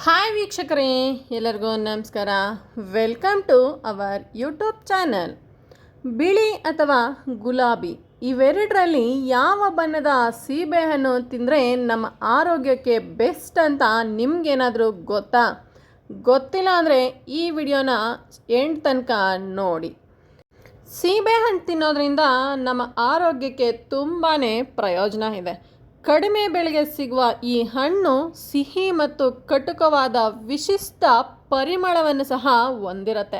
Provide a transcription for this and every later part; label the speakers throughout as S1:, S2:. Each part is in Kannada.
S1: ಹಾಯ್ ವೀಕ್ಷಕರೇ, ಎಲ್ಲರಿಗೂ ನಮಸ್ಕಾರ. Welcome to our YouTube channel. ಬಿಳಿ ಅಥವಾ ಗುಲಾಬಿ ಇವೆರಡರಲ್ಲಿ ಯಾವ ಬಣ್ಣದ ಸೀಬೆಹಣ್ಣು ತಿಂದರೆ ನಮ್ಮ ಆರೋಗ್ಯಕ್ಕೆ ಬೆಸ್ಟ್ ಅಂತ ನಿಮಗೇನಾದರೂ ಗೊತ್ತಾ? ಗೊತ್ತಿಲ್ಲ ಅಂದರೆ ಈ ವಿಡಿಯೋನ ಎಂಡ್ ತನಕ ನೋಡಿ. ಸೀಬೆಹಣ್ಣು ತಿನ್ನೋದ್ರಿಂದ ನಮ್ಮ ಆರೋಗ್ಯಕ್ಕೆ ತುಂಬಾ ಪ್ರಯೋಜನ ಇದೆ. ಕಡಿಮೆ ಬೆಲೆಗೆ ಸಿಗುವ ಈ ಹಣ್ಣು ಸಿಹಿ ಮತ್ತು ಕಟುಕವಾದ ವಿಶಿಷ್ಟ ಪರಿಮಳವನ್ನು ಸಹ ಹೊಂದಿರುತ್ತೆ.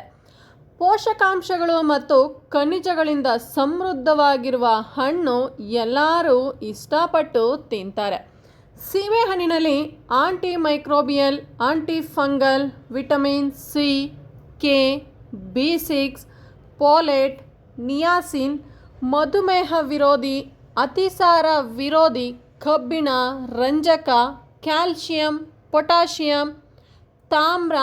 S1: ಪೋಷಕಾಂಶಗಳು ಮತ್ತು ಖನಿಜಗಳಿಂದ ಸಮೃದ್ಧವಾಗಿರುವ ಹಣ್ಣು ಎಲ್ಲರೂ ಇಷ್ಟಪಟ್ಟು ತಿಂತಾರೆ. ಸೀಬೆಹಣ್ಣಿನಲ್ಲಿ anti microbial, anti fungal, vitamin C, K, B6, folate, niacin, ಮಧುಮೇಹ ವಿರೋಧಿ, ಅತಿಸಾರ ವಿರೋಧಿ, ಕಬ್ಬಿಣ, ರಂಜಕ, ಕ್ಯಾಲ್ಶಿಯಂ, ಪೊಟ್ಯಾಷಿಯಂ, ತಾಮ್ರ,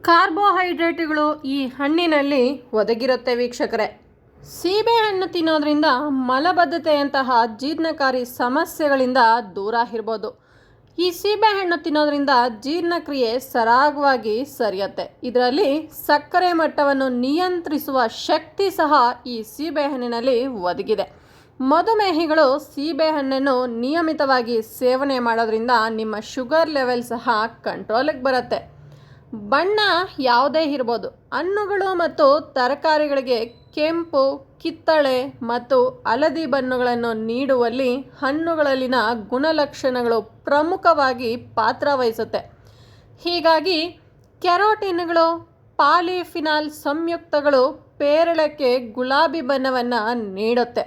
S1: ಕಾರ್ಬೋಹೈಡ್ರೇಟ್ಗಳು ಈ ಹಣ್ಣಿನಲ್ಲಿ ಒದಗಿರುತ್ತೆ ವೀಕ್ಷಕರೇ. ಸೀಬೆಹಣ್ಣು ತಿನ್ನೋದ್ರಿಂದ ಮಲಬದ್ಧತೆಯಂತಹ ಜೀರ್ಣಕಾರಿ ಸಮಸ್ಯೆಗಳಿಂದ ದೂರ ಇರ್ಬೋದು. ಈ ಸೀಬೆಹಣ್ಣು ತಿನ್ನೋದ್ರಿಂದ ಜೀರ್ಣಕ್ರಿಯೆ ಸರಾಗವಾಗಿ ಸರಿಯುತ್ತೆ. ಇದರಲ್ಲಿ ಸಕ್ಕರೆ ಮಟ್ಟವನ್ನು ನಿಯಂತ್ರಿಸುವ ಶಕ್ತಿ ಸಹ ಈ ಸೀಬೆಹಣ್ಣಿನಲ್ಲಿ ಒದಗಿದೆ. ಮಧುಮೇಹಿಗಳು ಸೀಬೆಹಣ್ಣನ್ನು ನಿಯಮಿತವಾಗಿ ಸೇವನೆ ಮಾಡೋದ್ರಿಂದ ನಿಮ್ಮ ಶುಗರ್ ಲೆವೆಲ್ ಸಹ ಕಂಟ್ರೋಲಿಗೆ ಬರುತ್ತೆ. ಬಣ್ಣ ಯಾವುದೇ ಇರ್ಬೋದು. ಹಣ್ಣುಗಳು ಮತ್ತು ತರಕಾರಿಗಳಿಗೆ ಕೆಂಪು, ಕಿತ್ತಳೆ ಮತ್ತು ಹಳದಿ ಬಣ್ಣಗಳನ್ನು ನೀಡುವಲ್ಲಿ ಹಣ್ಣುಗಳಲ್ಲಿನ ಗುಣಲಕ್ಷಣಗಳು ಪ್ರಮುಖವಾಗಿ ಪಾತ್ರ ವಹಿಸುತ್ತೆ. ಹೀಗಾಗಿ ಕೆರೋಟಿನ್ಗಳು, ಪಾಲಿಫಿನಾಲ್ ಸಂಯುಕ್ತಗಳು ಪೇರಳಕ್ಕೆ ಗುಲಾಬಿ ಬಣ್ಣವನ್ನು ನೀಡುತ್ತೆ.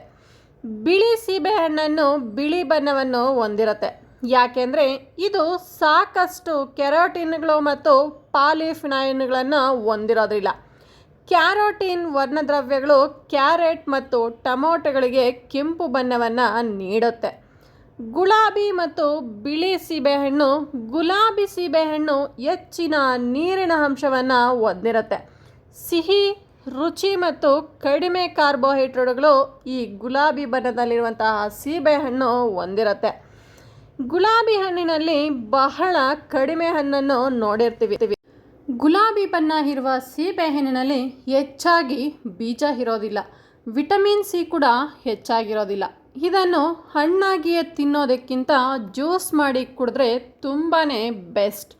S1: ಬಿಳಿ ಸೀಬೆಹಣ್ಣನ್ನು ಬಿಳಿ ಬಣ್ಣವನ್ನು ಹೊಂದಿರುತ್ತೆ. ಯಾಕೆಂದರೆ ಇದು ಸಾಕಷ್ಟು ಕೆರೋಟಿನ್ಗಳು ಮತ್ತು ಪಾಲಿಫಿನಾಯ್ಡ್ಗಳನ್ನು ಹೊಂದಿರೋದಿಲ್ಲ. ಕ್ಯಾರೋಟಿನ್ ವರ್ಣದ್ರವ್ಯಗಳು ಕ್ಯಾರೆಟ್ ಮತ್ತು ಟೊಮೊಟೊಗಳಿಗೆ ಕೆಂಪು ಬಣ್ಣವನ್ನು ನೀಡುತ್ತೆ. ಗುಲಾಬಿ ಮತ್ತು ಬಿಳಿ ಸೀಬೆಹಣ್ಣು. ಗುಲಾಬಿ ಸೀಬೆಹಣ್ಣು ಹೆಚ್ಚಿನ ನೀರಿನ ಅಂಶವನ್ನು ಹೊಂದಿರುತ್ತೆ. ಸಿಹಿ, ರುಚಿ ಮತ್ತು ಕಡಿಮೆ ಕಾರ್ಬೋಹೈಡ್ರೇಟ್ಗಳು ಈ ಗುಲಾಬಿ ಬಣ್ಣದಲ್ಲಿರುವಂತಹ ಸೀಬೆಹಣ್ಣು ಹೊಂದಿರುತ್ತೆ. ಗುಲಾಬಿ ಹಣ್ಣಿನಲ್ಲಿ ಬಹಳ ಕಡಿಮೆ ಹಣ್ಣನ್ನು ನೋಡಿರ್ತೀವಿ. ಗುಲಾಬಿ ಬಣ್ಣ ಇರುವ ಸೀಬೆಹಣ್ಣಿನಲ್ಲಿ ಹೆಚ್ಚಾಗಿ ಬೀಜ ಇರೋದಿಲ್ಲ. ವಿಟಮಿನ್ ಸಿ ಕೂಡ ಹೆಚ್ಚಾಗಿರೋದಿಲ್ಲ. ಇದನ್ನು ಹಣ್ಣಾಗಿಯೇ ತಿನ್ನೋದಕ್ಕಿಂತ ಜ್ಯೂಸ್ ಮಾಡಿ ಕುಡಿದ್ರೆ ತುಂಬಾ ಬೆಸ್ಟ್.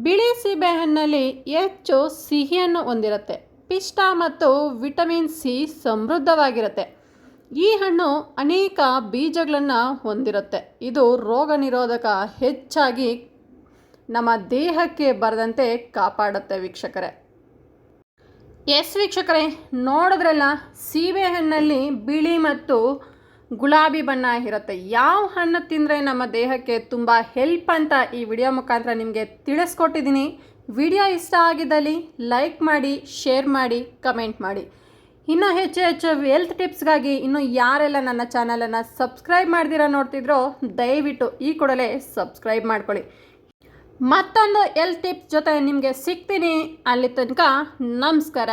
S1: ಬಿಳಿ ಸೀಬೆಹಣ್ಣಲ್ಲಿ ಹೆಚ್ಚು ಸಿಹಿಯನ್ನು ಹೊಂದಿರುತ್ತೆ. ಪಿಷ್ಟ ಮತ್ತು ವಿಟಮಿನ್ ಸಿ ಸಮೃದ್ಧವಾಗಿರುತ್ತೆ. ಈ ಹಣ್ಣು ಅನೇಕ ಬೀಜಗಳನ್ನು ಹೊಂದಿರುತ್ತೆ. ಇದು ರೋಗ ನಿರೋಧಕ ಹೆಚ್ಚಾಗಿ ನಮ್ಮ ದೇಹಕ್ಕೆ ಬರದಂತೆ ಕಾಪಾಡುತ್ತೆ ವೀಕ್ಷಕರೇ. ಎಸ್ ವೀಕ್ಷಕರೇ, ನೋಡಿದ್ರಲ್ಲ, ಸೀಬೆಹಣ್ಣಲ್ಲಿ ಬಿಳಿ ಮತ್ತು ಗುಲಾಬಿ ಬಣ್ಣ ಇರುತ್ತೆ. ಯಾವ ಹಣ್ಣು ತಿಂದರೆ ನಮ್ಮ ದೇಹಕ್ಕೆ ತುಂಬ ಹೆಲ್ಪ್ ಅಂತ ಈ ವಿಡಿಯೋ ಮುಖಾಂತರ ನಿಮಗೆ ತಿಳಿಸ್ಕೊಟ್ಟಿದ್ದೀನಿ. ವಿಡಿಯೋ ಇಷ್ಟ ಆಗಿದ್ದಲ್ಲಿ ಲೈಕ್ ಮಾಡಿ, ಶೇರ್ ಮಾಡಿ, ಕಮೆಂಟ್ ಮಾಡಿ. ಇನ್ನೂ ಹೆಚ್ಚು ಹೆಚ್ಚು ಹೆಲ್ತ್ ಟಿಪ್ಸ್ಗಾಗಿ ಇನ್ನೂ ಯಾರೆಲ್ಲ ನನ್ನ ಚಾನಲನ್ನು ಸಬ್ಸ್ಕ್ರೈಬ್ ಮಾಡ್ದಿರ ನೋಡ್ತಿದ್ರೋ ದಯವಿಟ್ಟು ಈ ಕೂಡಲೇ ಸಬ್ಸ್ಕ್ರೈಬ್ ಮಾಡ್ಕೊಳ್ಳಿ. ಮತ್ತೊಂದು ಹೆಲ್ತ್ ಟಿಪ್ಸ್ ಜೊತೆ ನಿಮಗೆ ಸಿಗ್ತೀನಿ. ಅಲ್ಲಿ ತನಕ ನಮಸ್ಕಾರ.